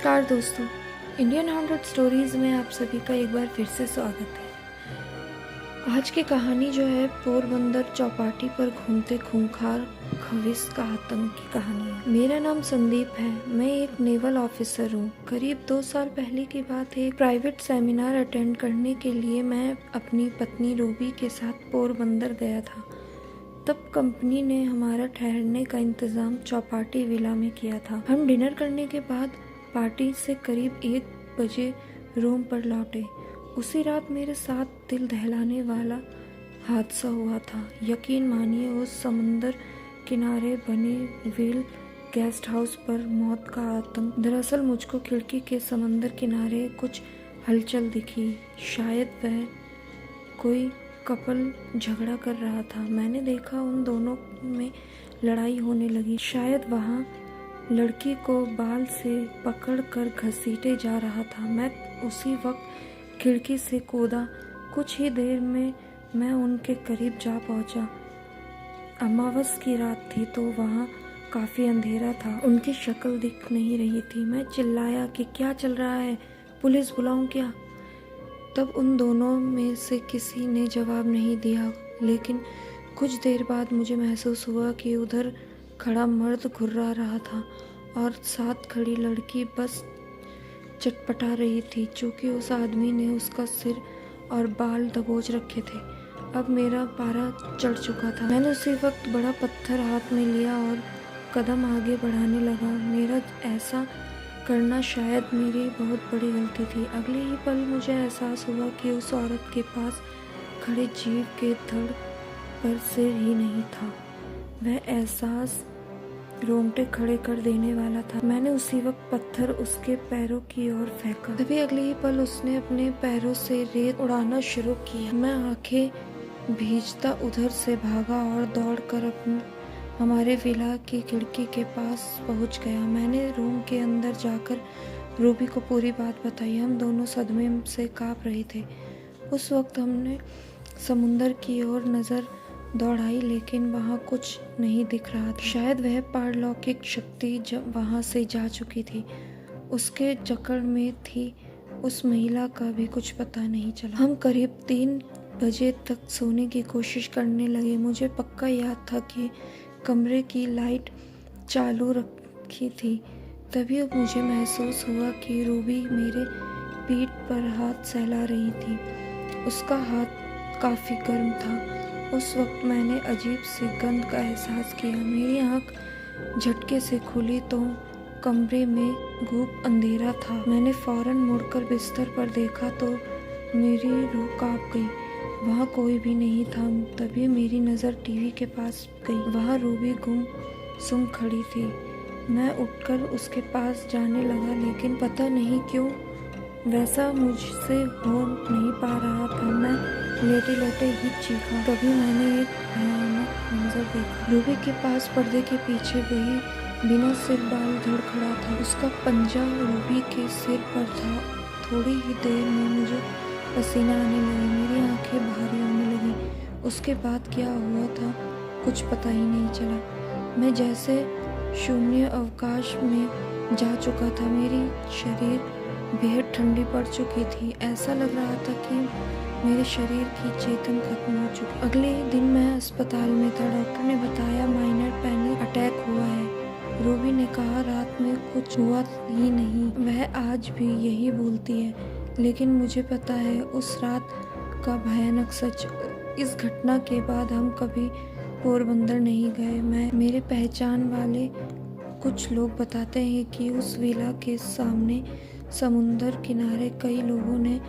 नमस्कार दोस्तों, Indian haunted stories में आप सभी का एक बार फिर से स्वागत है। आज की कहानी जो है पोरबंदर चौपाटी पर घूमते खूंखार खविस का आतंक की कहानी है। मेरा नाम संदीप है, मैं एक नेवल ऑफिसर हूँ। करीब 2 साल पहले की बात है, एक प्राइवेट सेमिनार अटेंड करने के लिए मैं अपनी पत्नी रूबी के साथ पोरबंदर गया था। तब कंपनी ने हमारा ठहरने का इंतज़ाम चौपाटी विला में किया था। हम डिनर करने के बाद पार्टी से करीब 1 बजे रूम पर लौटे। उसी रात मेरे साथ दिल दहलाने वाला हादसा हुआ था। यकीन मानिए, उस समुंदर किनारे बने व्हील गेस्ट हाउस पर मौत का आतंक। दरअसल मुझको खिड़की के समंदर किनारे कुछ हलचल दिखी। शायद वह कोई कपल झगड़ा कर रहा था। मैंने देखा उन दोनों में लड़ाई होने लगी। शायद वहाँ लड़की को बाल से पकड़कर घसीटे जा रहा था। मैं उसी वक्त खिड़की से कूदा। कुछ ही देर में मैं उनके करीब जा पहुंचा। अमावस की रात थी तो वहाँ काफ़ी अंधेरा था। उनकी शक्ल दिख नहीं रही थी। मैं चिल्लाया कि क्या चल रहा है, पुलिस बुलाऊं क्या? तब उन दोनों में से किसी ने जवाब नहीं दिया, लेकिन कुछ देर बाद मुझे महसूस हुआ कि उधर खड़ा मर्द घुर्रा रहा था और साथ खड़ी लड़की बस चटपटा रही थी, चूँकि उस आदमी ने उसका सिर और बाल दबोच रखे थे। अब मेरा पारा चढ़ चुका था। मैंने उसी वक्त बड़ा पत्थर हाथ में लिया और कदम आगे बढ़ाने लगा। मेरा ऐसा करना शायद मेरी बहुत बड़ी गलती थी। अगले ही पल मुझे एहसास हुआ कि उस औरत के पास खड़े जीव के धड़ पर सिर ही नहीं था। वह एहसास रोंगटे खड़े कर देने वाला था। मैंने उसी वक्त पत्थर उसके पैरों की ओर फेंका। तभी अगले ही पल उसने अपने पैरों से रेत उड़ाना शुरू किया। मैं आंखें भीजता उधर से भागा और दौड़कर हमारे विला की खिड़की के पास पहुंच गया। मैंने रूम के अंदर जाकर रूबी को पूरी बात बताई। हम दोनों सदमे से कांप रहे थे। उस वक्त हमने समुंदर की ओर नज़र दौड़ाई, लेकिन वहाँ कुछ नहीं दिख रहा था। शायद वह पारलौकिक शक्ति वहाँ से जा चुकी थी। उसके जकड़ में थी उस महिला का भी कुछ पता नहीं चला। हम करीब 3 बजे तक सोने की कोशिश करने लगे। मुझे पक्का याद था कि कमरे की लाइट चालू रखी थी। तभी मुझे महसूस हुआ कि रूबी मेरे पीठ पर हाथ सहला रही थी। उसका हाथ काफ़ी गर्म था। उस वक्त मैंने अजीब सी गंध का एहसास किया। मेरी आंख झटके से खुली तो कमरे में घूप अंधेरा था। मैंने फौरन मुड़कर बिस्तर पर देखा तो मेरी रूह कांप गई। वहाँ कोई भी नहीं था। तभी मेरी नज़र टीवी के पास गई। वहाँ रूबी गुमसुम खड़ी थी। मैं उठकर उसके पास जाने लगा, लेकिन पता नहीं क्यों वैसा मुझसे हो नहीं पा रहा था। मैं लेटे लेटे ही चीखा। तभी मैंने एक भयानक मंजर देखा। रूबी के पास पर्दे के पीछे वही बिना सिर बाल धड़ खड़ा था। उसका पंजा रूबी के सिर पर था। थोड़ी ही देर में मुझे पसीना आने लगा। मेरी आंखें भारी होने लगी। उसके बाद क्या हुआ था कुछ पता ही नहीं चला। मैं जैसे शून्य अवकाश में जा चुका था। मेरी शरीर बेहद ठंडी पड़ चुकी थी। ऐसा लग रहा था कि मेरे शरीर की चेतन खत्म हो चुकी। अगले दिन मैं अस्पताल में था। डॉक्टर ने बताया माइनर पैनिक अटैक हुआ है। रूबी ने कहा रात में कुछ हुआ ही नहीं। वह आज भी यही बोलती है, लेकिन मुझे पता है उस रात का भयानक सच। इस घटना के बाद हम कभी पोरबंदर नहीं गए। मेरे पहचान वाले कुछ लोग बताते हैं कि उस विला के सामने समुंदर किनारे कई लोगों ने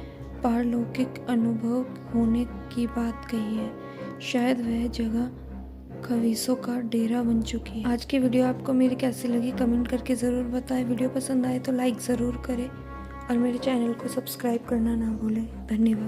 पारलौकिक अनुभव होने की बात कही है। शायद वह जगह खवीसों का डेरा बन चुकी है। आज की वीडियो आपको मेरी कैसी लगी कमेंट करके ज़रूर बताएं। वीडियो पसंद आए तो लाइक ज़रूर करें और मेरे चैनल को सब्सक्राइब करना ना भूलें। धन्यवाद।